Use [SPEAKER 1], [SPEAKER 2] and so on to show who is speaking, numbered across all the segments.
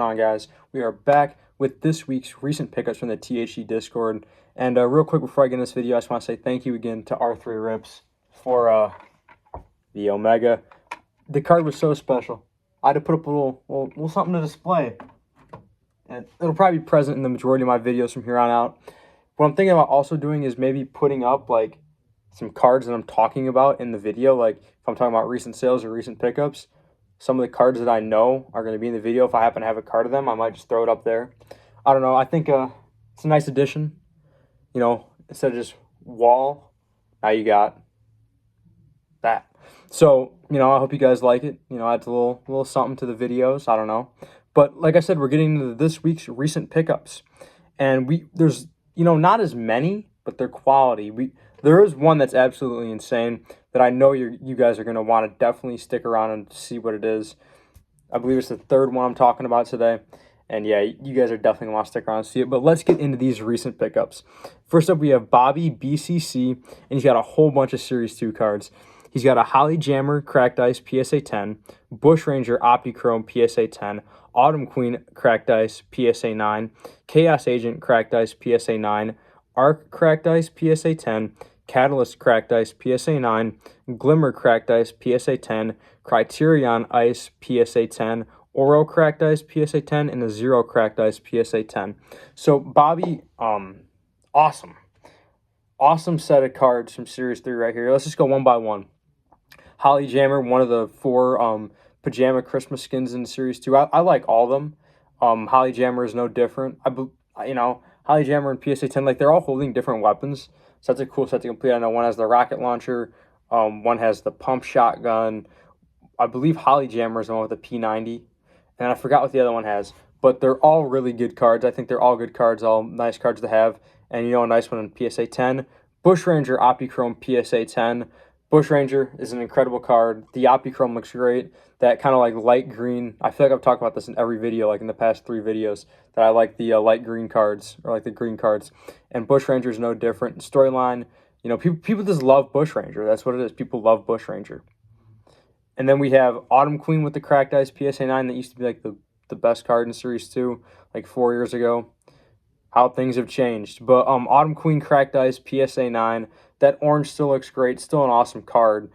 [SPEAKER 1] on, guys? We are back with this week's recent pickups from the THG Discord. And real quick before I get in this video, I just want to say thank you again to R3 Rips for the Omega. The card was so special. I had to put up a little something to display. And it'll probably be present in the majority of my videos from here on out. What I'm thinking about also doing is maybe putting up like some cards that I'm talking about in the video. Like if I'm talking about recent sales or recent pickups, some of the cards that I know are going to be in the video. If I happen to have a card of them, I might just throw it up there. I don't know. I think it's a nice addition. You know, instead of just wall, now you got that. So, you know, I hope you guys like it. You know, adds a little something to the videos. I don't know. But like I said, we're getting into this week's recent pickups. And there's, you know, not as many, but they're quality. There is one that's absolutely insane that I know you guys are going to want to definitely stick around and see what it is. I believe it's the third one I'm talking about today. And yeah, you guys are definitely going to want to stick around and see it. But let's get into these recent pickups. First up, we have Bobby BCC, and he's got a whole bunch of Series 2 cards. He's got a Holly Jammer Cracked Ice PSA 10, Bush Ranger Optichrome PSA 10, Autumn Queen Cracked Ice PSA 9, Chaos Agent Cracked Ice PSA 9, Arc Cracked Ice PSA 10, Catalyst Cracked Ice PSA 9, Glimmer Cracked Ice PSA 10, Criterion Ice PSA 10, Oro Cracked Ice PSA 10, and a Zero Cracked Ice PSA 10. So Bobby, awesome set of cards from Series 3 right here. Let's just go one by one. Holly Jammer, one of the 4 pajama Christmas skins in Series 2. I like all of them. Holly Jammer is no different. You know, Holly Jammer and PSA 10, like they're all holding different weapons. So that's a cool set to complete. I know one has the rocket launcher, one has the pump shotgun. I believe Holly Jammer is the one with the P90, and I forgot what the other one has. But they're all really good cards. I think they're all good cards, all nice cards to have. And you know, a nice one in PSA 10. Bush Ranger Optichrome PSA 10. Bush Ranger is an incredible card. The Optichrome looks great. That kind of like light green. I feel like I've talked about this in every video, like in the past 3 videos, that I like the light green cards, or like the green cards. And Bush Ranger is no different. Storyline, you know, people just love Bush Ranger. That's what it is. People love Bush Ranger. And then we have Autumn Queen with the Cracked Ice PSA 9. That used to be like the best card in Series 2, like 4 years ago. How things have changed. But Autumn Queen Cracked Ice PSA 9. That orange still looks great. Still an awesome card.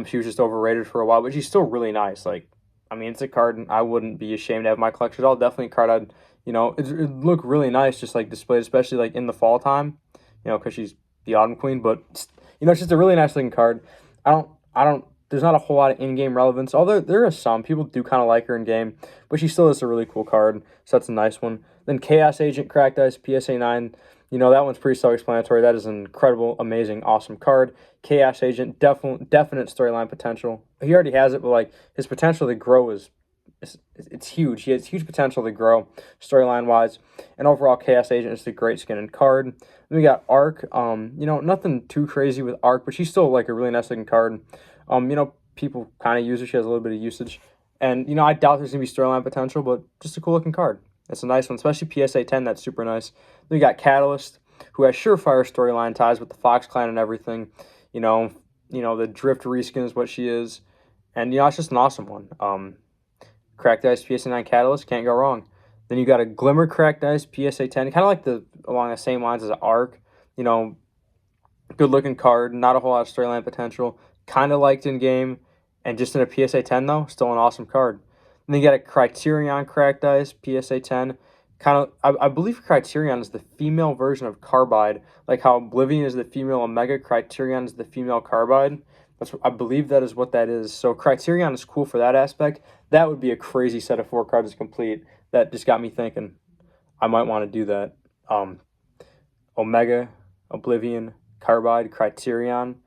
[SPEAKER 1] She was just overrated for a while, but she's still really nice. Like, I mean, it's a card I wouldn't be ashamed to have in my collection at all. Definitely a card I'd, you know, it'd look really nice just like displayed, especially like in the fall time, you know, because she's the Autumn Queen. But, you know, it's just a really nice looking card. There's not a whole lot of in-game relevance, although there is some. People do kind of like her in-game, but she still is a really cool card, so that's a nice one. Then Chaos Agent Cracked Ice PSA 9. You know, that one's pretty self-explanatory. That is an incredible, amazing, awesome card. Chaos Agent, definite storyline potential. He already has it, but, like, his potential to grow it's huge. He has huge potential to grow storyline-wise. And overall, Chaos Agent is a great skin and card. Then we got Arc. You know, nothing too crazy with Arc, but she's still, like, a really nice-looking card. You know, people kind of use her. She has a little bit of usage. And, you know, I doubt there's going to be storyline potential, but just a cool-looking card. It's a nice one, especially PSA 10. That's super nice. Then we got Catalyst, who has surefire storyline ties with the Fox Clan and everything. You know, the Drift reskin is what she is. And, you know, it's just an awesome one. Cracked Ice PSA 9 Catalyst, can't go wrong. Then you got a Glimmer Cracked Ice PSA 10, kind of like along the same lines as an Arc. You know, good-looking card, not a whole lot of storyline potential. Kind of liked in game, and just in a PSA 10 though, still an awesome card. And then you got a Criterion Cracked Ice PSA 10. Kind of, I believe Criterion is the female version of Carbide, like how Oblivion is the female Omega. Criterion is the female Carbide. I believe that is what that is. So Criterion is cool for that aspect. That would be a crazy set of 4 cards to complete. That just got me thinking I might want to do that. Omega, Oblivion, Carbide, Criterion.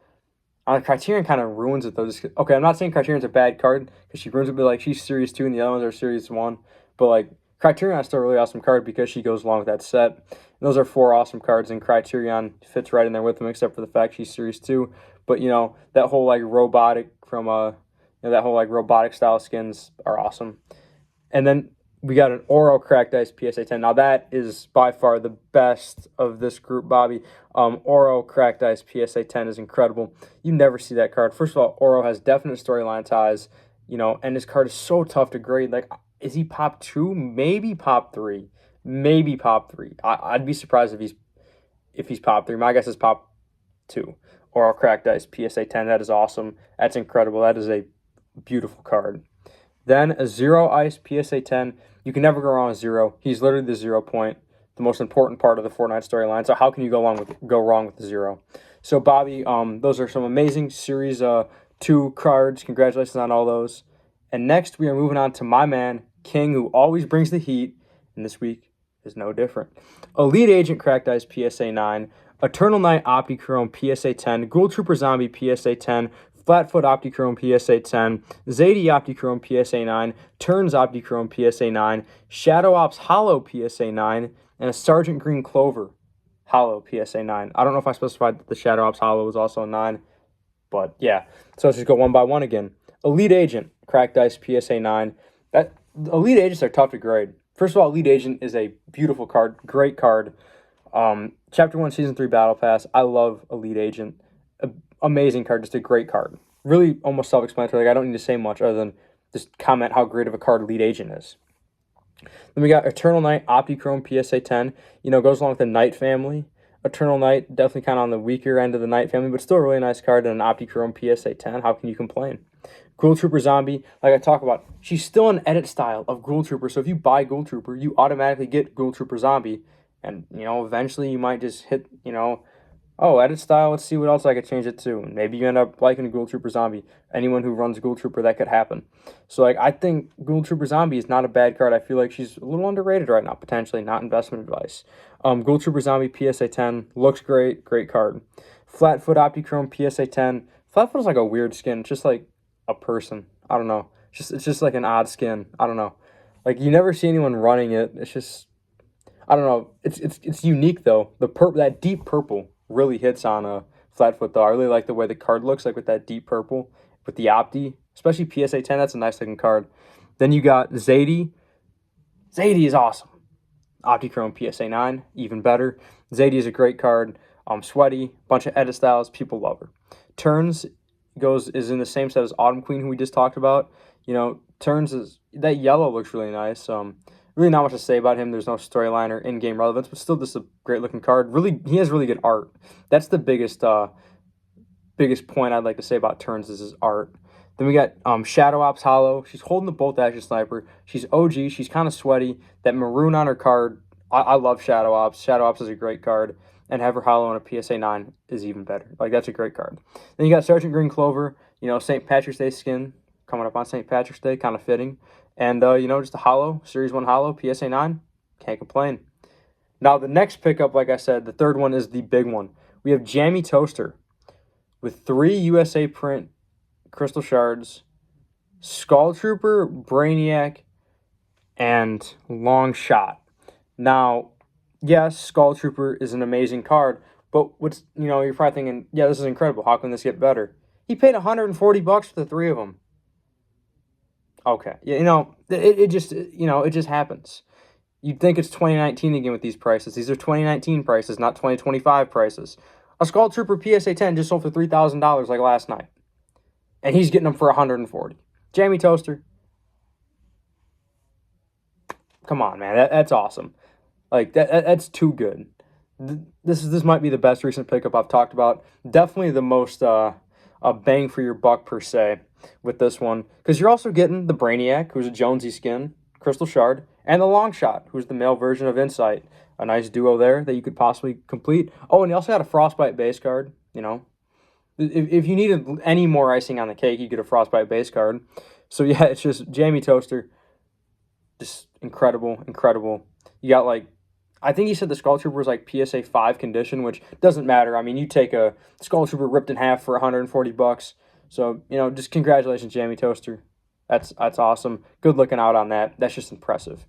[SPEAKER 1] Criterion kind of ruins it, though. Okay, I'm not saying Criterion's a bad card, because she ruins it, but, like, she's Series 2 and the other ones are Series 1. But, like, Criterion is still a really awesome card because she goes along with that set. And those are 4 awesome cards, and Criterion fits right in there with them, except for the fact she's Series 2. But, you know, that whole, like, robotic style skins are awesome. And then we got an Oro Cracked Ice PSA 10. Now, that is by far the best of this group, Bobby. Oro Cracked Ice PSA 10 is incredible. You never see that card. First of all, Oro has definite storyline ties, you know, and this card is so tough to grade. Like, Is he pop 2? Maybe pop 3. Maybe pop 3. I'd be surprised if he's pop 3. My guess is pop 2. Or I'll crack dice PSA 10. That is awesome. That's incredible. That is a beautiful card. Then a 0 ice PSA 10. You can never go wrong with 0. He's literally the 0 point, the most important part of the Fortnite storyline. So how can you go wrong with the 0? So Bobby, those are some amazing Series 2 cards. Congratulations on all those. And next we are moving on to my man King, who always brings the heat, and this week is no different. Elite Agent Cracked Ice PSA 9, Eternal Night Optichrome PSA 10, Ghoul Trooper Zombie PSA 10, Flatfoot Optichrome PSA 10, Zadie Optichrome PSA 9, Turns Optichrome PSA 9, Shadow Ops Hollow PSA 9, and a Sergeant Green Clover Hollow PSA 9. I don't know if I specified that the Shadow Ops Hollow was also a 9, but yeah. So let's just go one by one again. Elite Agent Cracked Ice PSA 9. Elite Agents are tough to grade. First of all, Elite Agent is a beautiful card, great card. Chapter 1, Season 3 Battle Pass. I love Elite Agent. Amazing card, just a great card. Really almost self-explanatory. Like, I don't need to say much other than just comment how great of a card Elite Agent is. Then we got Eternal Night Optichrome PSA 10. Goes along with the Knight family. Eternal Night, definitely kind of on the weaker end of the Knight family, but still a really nice card and an Optichrome PSA 10. How can you complain? Ghoul Trooper Zombie, like I talk about, she's still an edit style of Ghoul Trooper. So if you buy Ghoul Trooper, you automatically get Ghoul Trooper Zombie. And, eventually you might just hit, oh, edit style, let's see what else I could change it to. And maybe you end up liking Ghoul Trooper Zombie. Anyone who runs Ghoul Trooper, that could happen. So, I think Ghoul Trooper Zombie is not a bad card. I feel like she's a little underrated right now, potentially. Not investment advice. Ghoul Trooper Zombie PSA 10. Looks great. Great card. Flatfoot Optichrome PSA 10. Flatfoot is like a weird skin. It's just like a person. I don't know. It's just like an odd skin. I don't know. Like, you never see anyone running it. It's just, I don't know. It's unique, though. That deep purple really hits on a Flatfoot, though. I really like the way the card looks, like with that deep purple, with the Opti, especially PSA 10. That's a nice looking card. Then you got Zadie. Zadie is awesome. Optichrome PSA 9, even better. Zadie is a great card. Sweaty, bunch of edit styles. People love her. Turns is in the same set as Autumn Queen, who we just talked about. Turns is, that yellow looks really nice. Really not much to say about him. There's no storyline or in-game relevance, but still just a great-looking card. Really, he has really good art. That's the biggest point I'd like to say about Turns is his art. Then we got Shadow Ops Hollow. She's holding the Bolt Action Sniper. She's OG. She's kind of sweaty. That maroon on her card, I love Shadow Ops. Shadow Ops is a great card. And have her Hollow on a PSA 9 is even better. Like, that's a great card. Then you got Sergeant Green Clover. St. Patrick's Day skin coming up on St. Patrick's Day. Kind of fitting. And, just a Hollow, Series 1 Hollow, PSA 9. Can't complain. Now, the next pickup, like I said, the third one is the big one. We have Jammy Toaster with 3 USA print Crystal Shards, Skull Trooper, Brainiac, and Long Shot. Now, yes, Skull Trooper is an amazing card, but you're probably thinking, yeah, this is incredible. How can this get better? He paid $140 for the 3 of them. Okay, it just happens. You'd think it's 2019 again with these prices. These are 2019 prices, not 2025 prices. A Skull Trooper PSA 10 just sold for $3,000 like last night, and he's getting them for $140. Jammy Toaster, come on, man, that's awesome. Like that's too good. This might be the best recent pickup I've talked about. Definitely the most a bang for your buck per se with this one, because you're also getting the Brainiac, who's a Jonesy skin, Crystal Shard, and the Long Shot, who's the male version of Insight. A nice duo there that you could possibly complete. Oh, and he also had a Frostbite base card. If you needed any more icing on the cake, you get a Frostbite base card. So yeah, it's just Jammy Toaster, just incredible. You got I think he said the Skull Trooper was like PSA 5 condition, which doesn't matter. I mean, you take a Skull Trooper ripped in half for $140. So, just congratulations, Jammy Toaster. That's awesome. Good looking out on that. That's just impressive.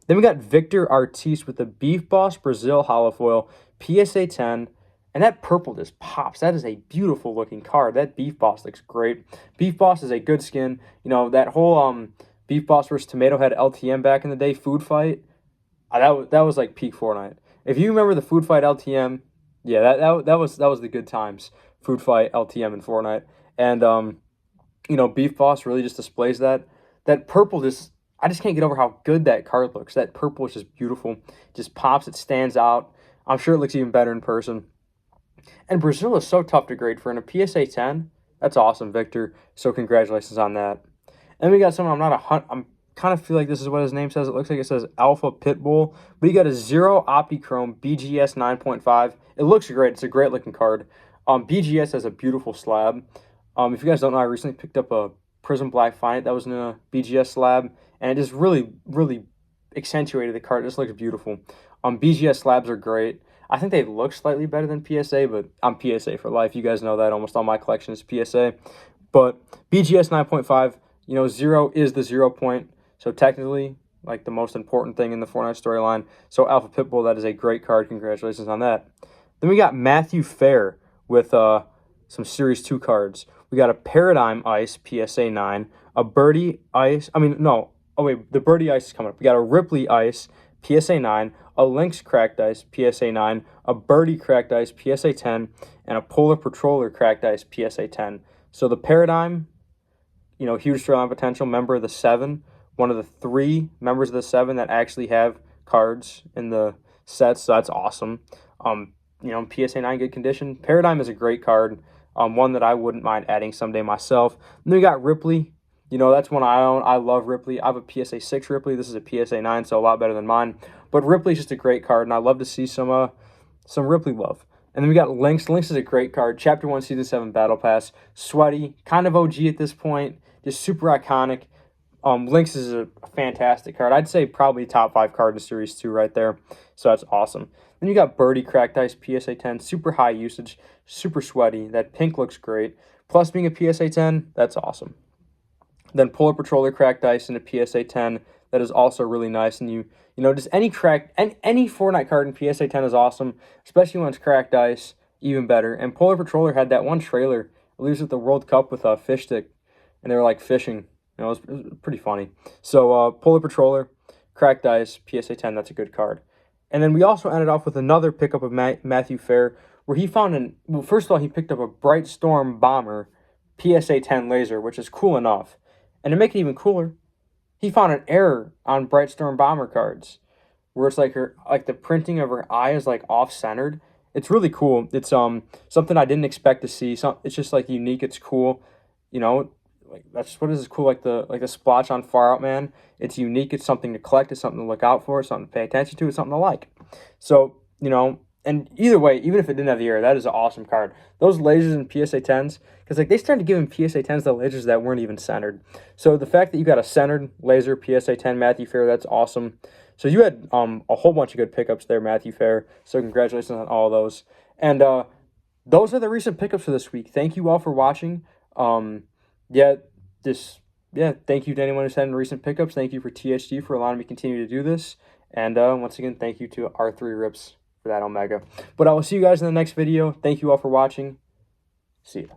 [SPEAKER 1] Then we got Victor Artiste with the Beef Boss Brazil Holofoil, PSA 10. And that purple just pops. That is a beautiful looking card. That Beef Boss looks great. Beef Boss is a good skin. That whole Beef Boss versus Tomato Head LTM back in the day, food fight. That was like peak Fortnite. If you remember the food fight LTM, yeah, that was the good times. Food fight LTM in Fortnite. And Beef Boss really just displays that. That purple just, I just can't get over how good that card looks. That purple is just beautiful. Just pops. It stands out. I'm sure it looks even better in person. And Brazil is so tough to grade for. In a PSA 10, that's awesome, Victor. So congratulations on that. And we got someone I'm kind of feel like this is what his name says. It looks like it says Alpha Pitbull. But you got a 0 Optichrome BGS 9.5. It looks great. It's a great looking card. BGS has a beautiful slab. If you guys don't know, I recently picked up a Prism Black Finite that was in a BGS slab. And it just really, really accentuated the card. It just looks beautiful. BGS slabs are great. I think they look slightly better than PSA, but I'm PSA for life. You guys know that. Almost all my collection is PSA. But BGS 9.5, 0 is the 0 point. So technically, like the most important thing in the Fortnite storyline. So Alpha Pitbull, that is a great card. Congratulations on that. Then we got Matthew Fair with some Series 2 cards. We got a Paradigm Ice PSA 9, a Birdie Ice. The Birdie Ice is coming up. We got a Ripley Ice PSA 9, a Lynx Cracked Ice PSA 9, a Birdie Cracked Ice PSA 10, and a Polar Patroller Cracked Ice PSA 10. So the Paradigm, huge storyline potential, member of the 7, one of the 3 members of the 7 that actually have cards in the sets, so that's awesome. PSA 9 good condition. Paradigm is a great card, one that I wouldn't mind adding someday myself. And then we got Ripley. That's one I own. I love Ripley. I have a PSA 6 Ripley. This is a PSA 9, so a lot better than mine. But Ripley's just a great card, and I love to see some Ripley love. And then we got Lynx. Lynx is a great card. Chapter 1, Season 7 Battle Pass. Sweaty, kind of OG at this point. Just super iconic. Lynx is a fantastic card. I'd say probably top 5 card in Series 2 right there. So that's awesome. Then you got Birdie Cracked Ice PSA 10. Super high usage. Super sweaty. That pink looks great. Plus being a PSA 10, that's awesome. Then Polar Patroller Cracked Ice in a PSA 10. That is also really nice. And just any Fortnite card in PSA 10 is awesome, especially when it's Cracked Ice, even better. And Polar Patroller had that one trailer, I believe it was at the World Cup with a fish stick, and they were like fishing. It was pretty funny. So Polar Patroller, Cracked Ice, PSA 10, that's a good card. And then we also ended off with another pickup of Matthew Fair, where he found first of all, he picked up a Bright Storm Bomber PSA 10 laser, which is cool enough. And to make it even cooler, he found an error on Bright Storm Bomber cards, where it's like the printing of her eye is like off-centered. It's really cool. It's something I didn't expect to see. It's just like unique. It's cool. That's what is cool. Like the splotch on Far Out Man. It's unique. It's something to collect. It's something to look out for. It's something to pay attention to. It's something to like. So and either way, even if it didn't have the error, that is an awesome card. Those lasers in PSA 10s, because they started giving PSA 10s the lasers that weren't even centered. So the fact that you got a centered laser PSA 10 Matthew Fair, that's awesome. So you had a whole bunch of good pickups there, Matthew Fair. So congratulations on all those. And those are the recent pickups for this week. Thank you all for watching. Thank you to anyone who sent in recent pickups. Thank you for THG for allowing me to continue to do this. And once again, thank you to R3 Rips for that Omega. But I will see you guys in the next video. Thank you all for watching. See ya.